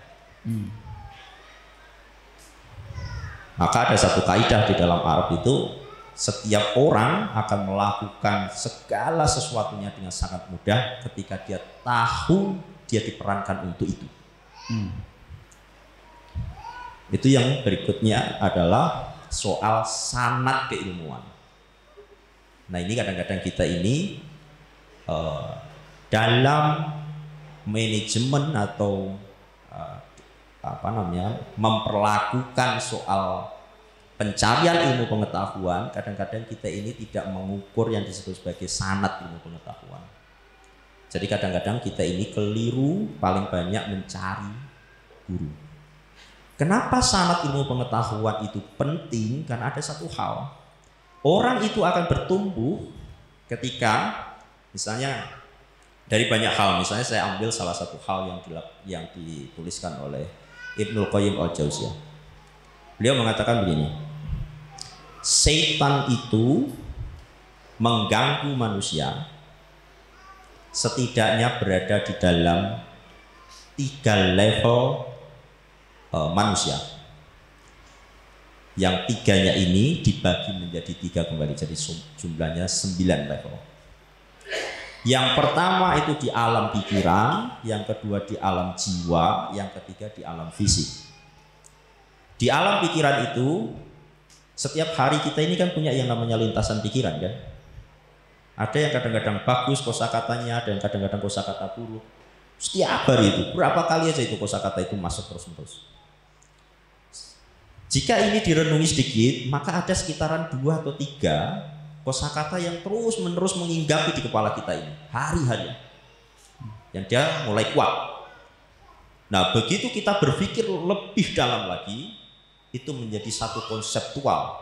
Maka ada satu kaidah di dalam Arab itu, setiap orang akan melakukan segala sesuatunya dengan sangat mudah ketika dia tahu dia diperankan untuk itu. Itu yang berikutnya adalah soal sanad keilmuan. Nah, ini kadang-kadang kita ini dalam manajemen atau memperlakukan soal pencarian ilmu pengetahuan, kadang-kadang kita ini tidak mengukur yang disebut sebagai sanad ilmu pengetahuan. Jadi kadang-kadang kita ini keliru paling banyak mencari guru. Kenapa sanad ilmu pengetahuan itu penting? Karena ada satu hal, orang itu akan bertumbuh ketika misalnya dari banyak hal. Misalnya saya ambil salah satu hal yang dituliskan oleh Ibnul Qayyim al-Jauziyah. Beliau mengatakan begini, setan itu mengganggu manusia setidaknya berada di dalam 3 level manusia. Yang 3-nya ini dibagi menjadi 3 kembali, jadi jumlahnya 9 level. Yang pertama itu di alam pikiran, yang kedua di alam jiwa, yang ketiga di alam fisik. Di alam pikiran itu setiap hari kita ini kan punya yang namanya lintasan pikiran kan. Ada yang kadang-kadang bagus kosakatanya, ada yang kadang-kadang kosakata buruk. Setiap hari itu berapa kali aja itu kosakata itu masuk terus-menerus. Jika ini direnungi sedikit, maka ada sekitaran 2 atau 3 kosakata yang terus-menerus menginggapi di kepala kita ini hari-hari, yang dia mulai kuat. Nah, begitu kita berpikir lebih dalam lagi, itu menjadi satu konseptual,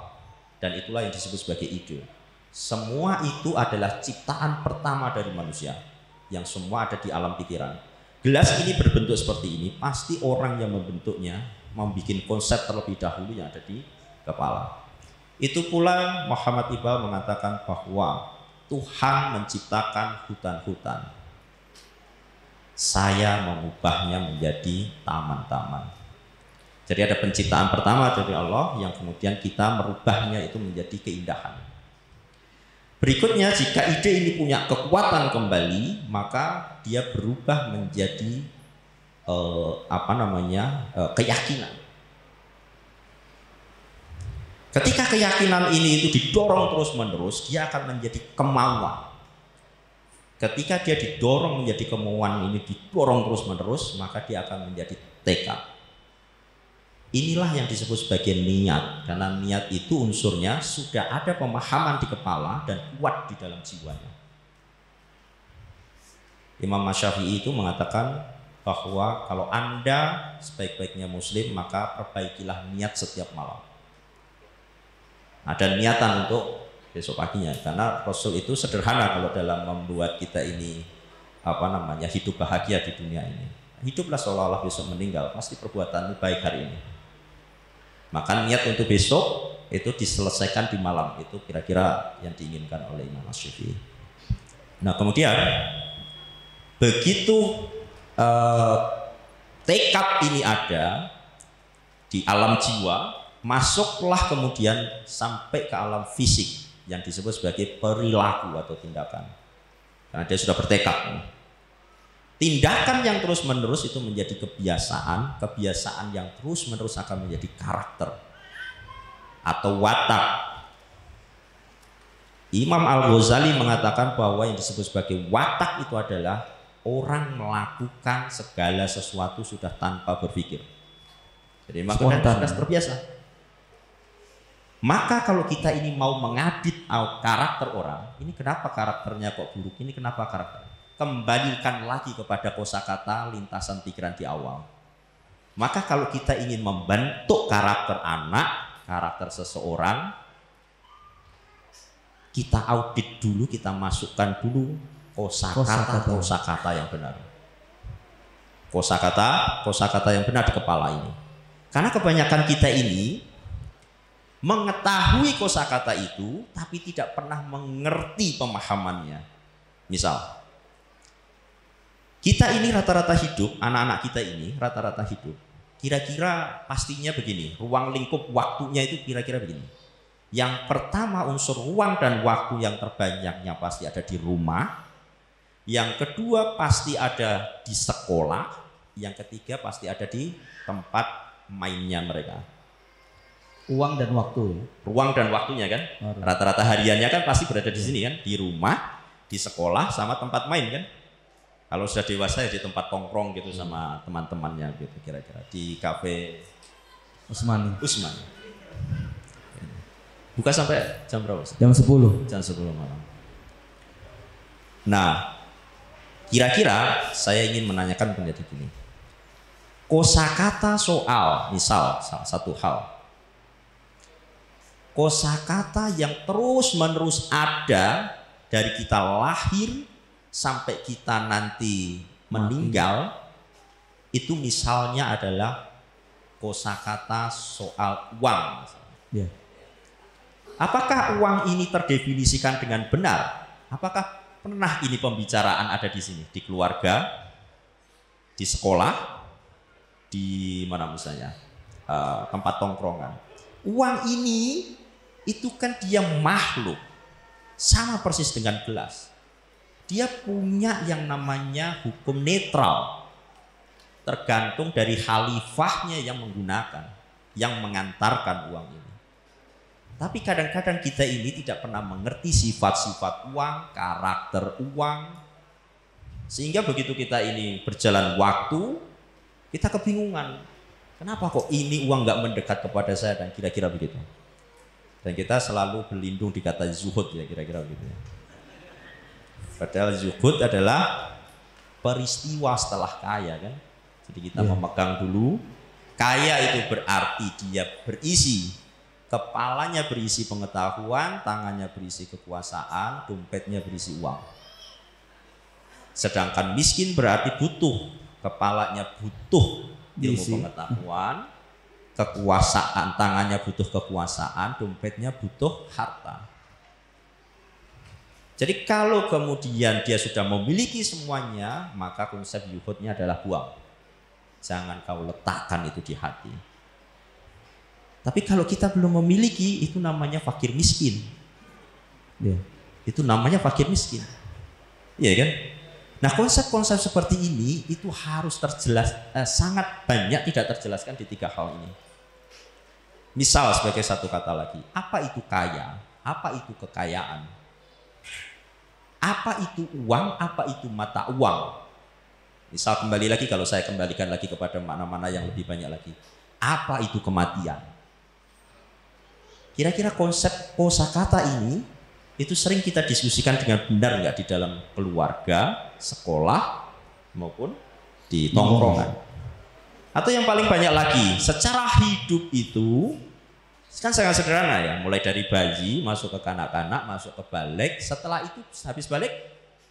dan itulah yang disebut sebagai ide. Semua itu adalah ciptaan pertama dari manusia, yang semua ada di alam pikiran. Gelas ini berbentuk seperti ini, pasti orang yang membentuknya membuat konsep terlebih dahulu yang ada di kepala. Itu pula Muhammad Iqbal mengatakan bahwa Tuhan menciptakan hutan-hutan, saya mengubahnya menjadi taman-taman. Jadi ada penciptaan pertama dari Allah yang kemudian kita merubahnya itu menjadi keindahan. Berikutnya, jika ide ini punya kekuatan kembali, maka dia berubah menjadi keyakinan. Ketika keyakinan ini itu didorong terus-menerus, dia akan menjadi kemauan. Ketika dia didorong menjadi kemauan ini didorong terus-menerus, maka dia akan menjadi tekad. Inilah yang disebut sebagai niat, karena niat itu unsurnya sudah ada pemahaman di kepala dan kuat di dalam jiwanya. Imam Syafi'i itu mengatakan bahwa kalau Anda sebaik-baiknya muslim, maka perbaikilah niat setiap malam. Ada niatan untuk besok paginya, karena Rasul itu sederhana kalau dalam membuat kita ini hidup bahagia di dunia ini. Hiduplah seolah-olah besok meninggal, pasti perbuatanmu baik hari ini. Maka niat untuk besok itu diselesaikan di malam, itu kira-kira yang diinginkan oleh Imam Syafi'i. Nah, kemudian begitu tekad ini ada di alam jiwa, masuklah kemudian sampai ke alam fisik yang disebut sebagai perilaku atau tindakan. Karena dia sudah bertekad. Tindakan yang terus-menerus itu menjadi kebiasaan, kebiasaan yang terus-menerus akan menjadi karakter atau watak. Imam Al-Ghazali mengatakan bahwa yang disebut sebagai watak itu adalah orang melakukan segala sesuatu sudah tanpa berpikir. Jadi makanya sudah terbiasa. Maka kalau kita ini mau mengadit karakter orang, ini kenapa karakternya kok buruk, ini kenapa karakter, kembalikan lagi kepada kosakata lintasan pikiran di awal. Maka kalau kita ingin membentuk karakter anak, karakter seseorang, kita audit dulu, kita masukkan dulu kosakata yang benar. Kosakata yang benar di kepala ini. Karena kebanyakan kita ini mengetahui kosakata itu tapi tidak pernah mengerti pemahamannya. Misal, kita ini rata-rata hidup, anak-anak kita ini rata-rata hidup, kira-kira pastinya begini, ruang lingkup waktunya itu kira-kira begini. Yang pertama, unsur ruang dan waktu yang terbanyaknya pasti ada di rumah. Yang kedua pasti ada di sekolah. Yang ketiga pasti ada di tempat mainnya mereka. Uang dan waktu. Ruang dan waktunya kan, rata-rata hariannya kan pasti berada di sini kan, di rumah, di sekolah sama tempat main kan. Kalau sudah dewasa ya di tempat tongkrong gitu sama teman-temannya gitu kira-kira. Di kafe Usmani. Buka sampai jam berapa? Jam 10. Jam 10 malam. Nah, kira-kira saya ingin menanyakan menjadi gini. Kosakata soal, misal salah satu hal. Kosakata yang terus-menerus ada dari kita lahir sampai kita nanti meninggal, itu misalnya adalah kosakata soal uang. Yeah. Apakah uang ini terdefinisikan dengan benar? Apakah pernah ini pembicaraan ada di sini, di keluarga, di sekolah, di mana misalnya tempat tongkrongan? Uang ini itu kan dia makhluk, sama persis dengan gelas. Dia punya yang namanya hukum netral, tergantung dari khalifahnya yang menggunakan, yang mengantarkan uang ini. Tapi kadang-kadang kita ini tidak pernah mengerti sifat-sifat uang, karakter uang, sehingga begitu kita ini berjalan waktu, kita kebingungan. Kenapa kok ini uang nggak mendekat kepada saya, dan kira-kira begitu. Dan kita selalu berlindung di kata zuhud ya, kira-kira begitu. Padahal zuhud adalah peristiwa setelah kaya kan. Jadi kita memegang dulu. Kaya itu berarti dia berisi, kepalanya berisi pengetahuan, tangannya berisi kekuasaan, dompetnya berisi uang. Sedangkan miskin berarti butuh, kepalanya butuh ilmu pengetahuan, kekuasaan, tangannya butuh kekuasaan, dompetnya butuh harta. Jadi kalau kemudian dia sudah memiliki semuanya, maka konsep yuhudnya adalah buang. Jangan kau letakkan itu di hati. Tapi kalau kita belum memiliki, itu namanya fakir miskin. Yeah. Itu namanya fakir miskin. Iya kan? Nah, konsep-konsep seperti ini itu harus terjelas, sangat banyak tidak terjelaskan di tiga hal ini. Misal sebagai satu kata lagi, apa itu kaya? Apa itu kekayaan? Apa itu uang? Apa itu mata uang? Misal kembali lagi, kalau saya kembalikan lagi kepada makna-makna yang lebih banyak lagi. Apa itu kematian? Kira-kira konsep kosakata ini itu sering kita diskusikan dengan benar nggak di dalam keluarga, sekolah, maupun di tongkrongan. Atau yang paling banyak lagi, secara hidup itu kan sangat sederhana ya, mulai dari bayi masuk ke kanak-kanak, masuk ke balik, setelah itu habis balik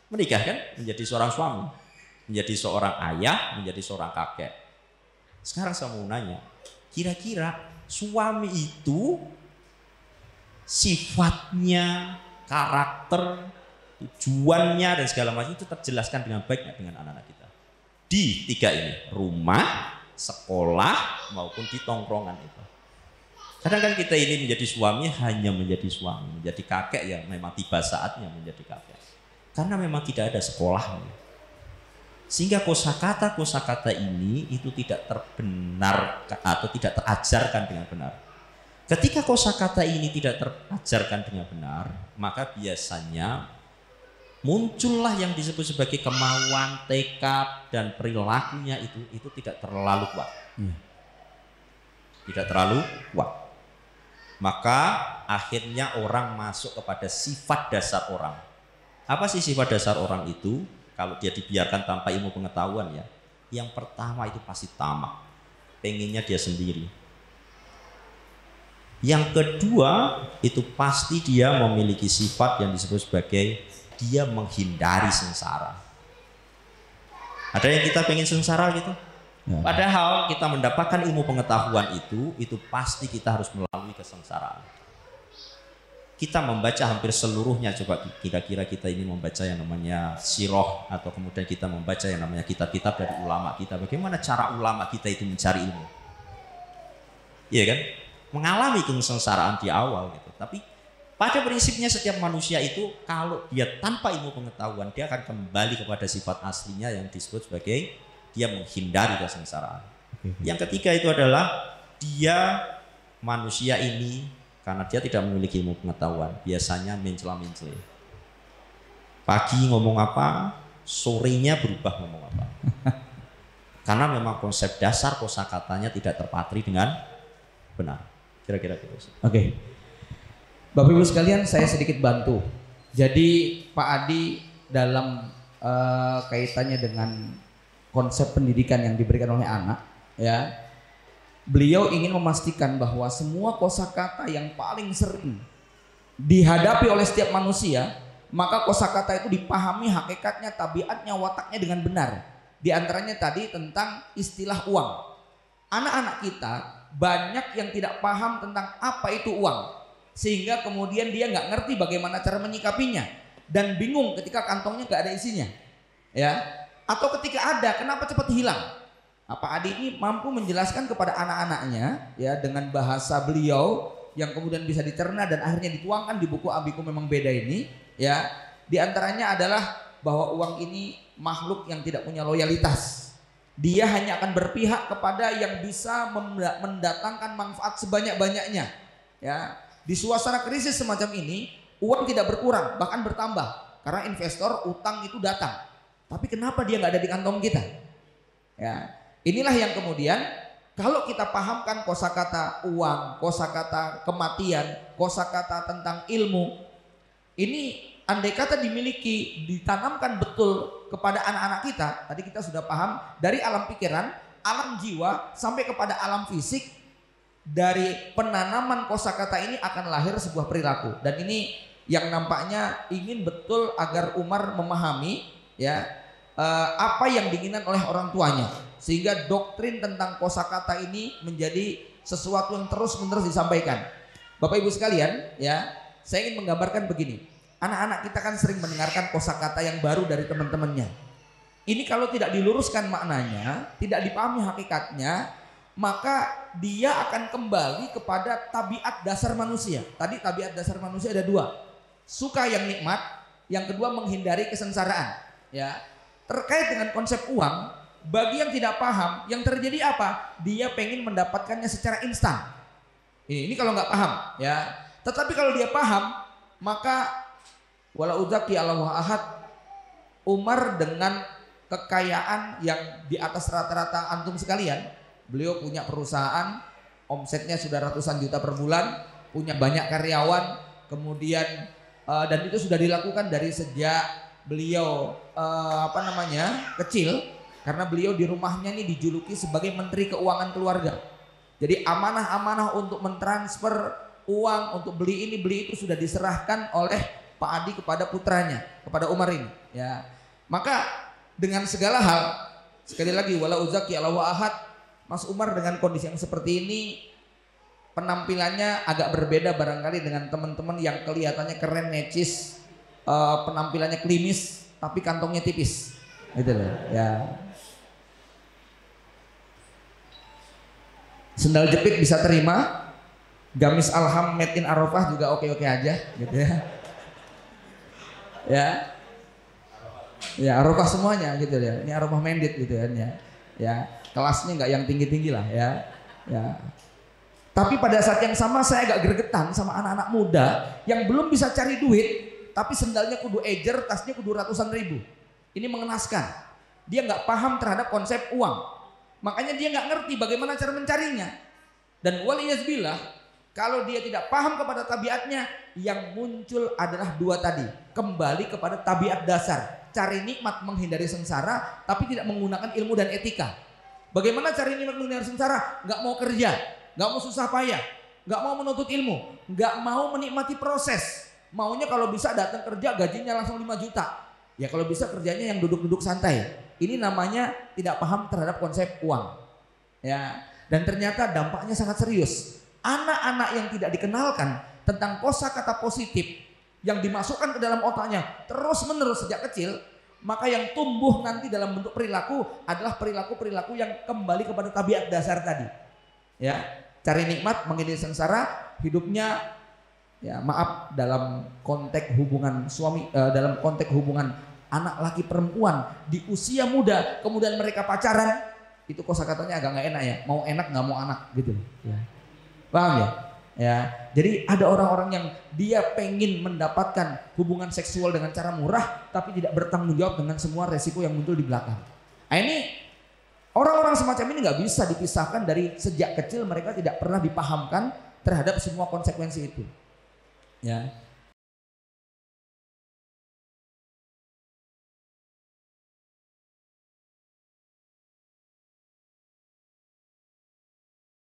menikah kan, menjadi seorang suami, menjadi seorang ayah, menjadi seorang kakek. Sekarang saya mau nanya, kira-kira suami itu sifatnya, karakter, tujuannya dan segala macam itu terjelaskan dengan baik dengan anak-anak kita di tiga ini, rumah, sekolah maupun di tongkrongan itu. Kadang kan kita ini menjadi suami hanya menjadi suami, menjadi kakek ya memang tiba saatnya menjadi kakek. Karena memang tidak ada sekolahnya. Sehingga kosakata ini itu tidak terbenar atau tidak terajarkan dengan benar. Ketika kosakata ini tidak terajarkan dengan benar, maka biasanya muncullah yang disebut sebagai kemauan, tekad dan perilakunya itu tidak terlalu kuat. Tidak terlalu kuat. Maka akhirnya orang masuk kepada sifat dasar orang. Apa sih sifat dasar orang itu? Kalau dia dibiarkan tanpa ilmu pengetahuan ya. Yang pertama itu pasti tamak. Pengennya dia sendiri. Yang kedua itu pasti dia memiliki sifat yang disebut sebagai dia menghindari sengsara. Ada yang kita pengen sengsara gitu? Ya. Padahal kita mendapatkan ilmu pengetahuan itu pasti kita harus melalui kesengsaraan. Kita membaca hampir seluruhnya, coba kira-kira kita ini membaca yang namanya sirah atau kemudian kita membaca yang namanya kitab-kitab dari ulama kita. Bagaimana cara ulama kita itu mencari ilmu? Iya kan? Mengalami kesengsaraan di awal gitu. Tapi pada prinsipnya setiap manusia itu kalau dia tanpa ilmu pengetahuan dia akan kembali kepada sifat aslinya yang disebut sebagai dia menghindari kesengsaraan. Yang ketiga itu adalah dia manusia ini karena dia tidak memiliki ilmu pengetahuan biasanya mencela-mencela. Pagi ngomong apa, sorenya berubah ngomong apa. Karena memang konsep dasar kosakatanya tidak terpatri dengan benar. Kira-kira gitu sih. Oke. Bapak Ibu sekalian, saya sedikit bantu. Jadi Pak Adi dalam kaitannya dengan konsep pendidikan yang diberikan oleh anak, ya, beliau ingin memastikan bahwa semua kosakata yang paling sering dihadapi oleh setiap manusia, maka kosakata itu dipahami hakikatnya, tabiatnya, wataknya dengan benar. Di antaranya tadi tentang istilah uang. Anak-anak kita banyak yang tidak paham tentang apa itu uang, sehingga kemudian dia nggak ngerti bagaimana cara menyikapinya dan bingung ketika kantongnya nggak ada isinya, ya. Atau ketika ada, kenapa cepat hilang? Pak Adi ini mampu menjelaskan kepada anak-anaknya, ya, dengan bahasa beliau yang kemudian bisa dicerna dan akhirnya dituangkan di buku Abiku Memang Beda ini, ya. Di antaranya adalah bahwa uang ini makhluk yang tidak punya loyalitas. Dia hanya akan berpihak kepada yang bisa mendatangkan manfaat sebanyak-banyaknya, ya. Di suasana krisis semacam ini, uang tidak berkurang, bahkan bertambah karena investor utang itu datang. Tapi kenapa dia nggak ada di kantong kita? Ya, inilah yang kemudian kalau kita pahamkan kosakata uang, kosakata kematian, kosakata tentang ilmu, ini andai kata dimiliki, ditanamkan betul kepada anak-anak kita. Tadi kita sudah paham dari alam pikiran, alam jiwa sampai kepada alam fisik. Dari penanaman kosakata ini akan lahir sebuah perilaku, dan ini yang nampaknya ingin betul agar Umar memahami, ya, apa yang diinginkan oleh orang tuanya, sehingga doktrin tentang kosakata ini menjadi sesuatu yang terus-menerus disampaikan. Bapak Ibu sekalian, ya, saya ingin menggambarkan begini. Anak-anak kita kan sering mendengarkan kosakata yang baru dari teman-temannya. Ini kalau tidak diluruskan maknanya, tidak dipahami hakikatnya, maka dia akan kembali kepada tabiat dasar manusia. Tadi tabiat dasar manusia ada dua, suka yang nikmat, yang kedua menghindari kesengsaraan. Ya, terkait dengan konsep uang, bagi yang tidak paham, yang terjadi apa? Dia pengen mendapatkannya secara instan. Ini kalau nggak paham, ya. Tetapi kalau dia paham, maka wala uzaki Allahu ahad, Umar dengan kekayaan yang di atas rata-rata antum sekalian, beliau punya perusahaan, omsetnya sudah ratusan juta per bulan, punya banyak karyawan, kemudian dan itu sudah dilakukan dari sejak beliau kecil, karena beliau di rumahnya ini dijuluki sebagai Menteri Keuangan Keluarga. Jadi amanah-amanah untuk mentransfer uang, untuk beli ini beli itu sudah diserahkan oleh Pak Adi kepada putranya, kepada Umar ini, ya. Maka dengan segala hal, sekali lagi wala uzaki Allahu ahad, Mas Umar dengan kondisi yang seperti ini penampilannya agak berbeda barangkali dengan teman-teman yang kelihatannya keren, necis, penampilannya klimis tapi kantongnya tipis, gitu loh, ya. Sendal jepit bisa terima, gamis alham made in Arafah juga oke-oke aja, gitu ya. Ya Arafah semuanya gitu ya. Ini Arafah Mendit gitu kan, ya. Ya, kelasnya nggak yang tinggi-tinggi lah, ya. Ya. Tapi pada saat yang sama saya agak gregetan sama anak-anak muda yang belum bisa cari duit, tapi sendalnya kudu ejer, tasnya kudu ratusan ribu. Ini mengenaskan. Dia nggak paham terhadap konsep uang. Makanya dia nggak ngerti bagaimana cara mencarinya. Dan waliyazbillah, kalau dia tidak paham kepada tabiatnya, yang muncul adalah dua tadi. Kembali kepada tabiat dasar. Cari nikmat, menghindari sengsara, tapi tidak menggunakan ilmu dan etika. Bagaimana cari nikmat, menghindari sengsara? Gak mau kerja, gak mau susah payah, gak mau menuntut ilmu, gak mau menikmati proses. Maunya kalau bisa datang kerja gajinya langsung 5 juta. Ya kalau bisa kerjanya yang duduk-duduk santai. Ini namanya tidak paham terhadap konsep uang. Ya, dan ternyata dampaknya sangat serius. Anak-anak yang tidak dikenalkan tentang kosakata positif yang dimasukkan ke dalam otaknya terus-menerus sejak kecil, maka yang tumbuh nanti dalam bentuk perilaku adalah perilaku-perilaku yang kembali kepada tabiat dasar tadi. Ya, cari nikmat, menghindari sengsara, hidupnya ya maaf dalam konteks hubungan suami, dalam konteks hubungan anak laki perempuan di usia muda, kemudian mereka pacaran, itu kosakatanya agak nggak enak ya. Mau enak nggak mau anak gitu. Ya. Paham ya? Ya, jadi ada orang-orang yang dia pengen mendapatkan hubungan seksual dengan cara murah, tapi tidak bertanggung jawab dengan semua resiko yang muncul di belakang. Nah, ini orang-orang semacam ini nggak bisa dipisahkan dari sejak kecil mereka tidak pernah dipahamkan terhadap semua konsekuensi itu. Ya,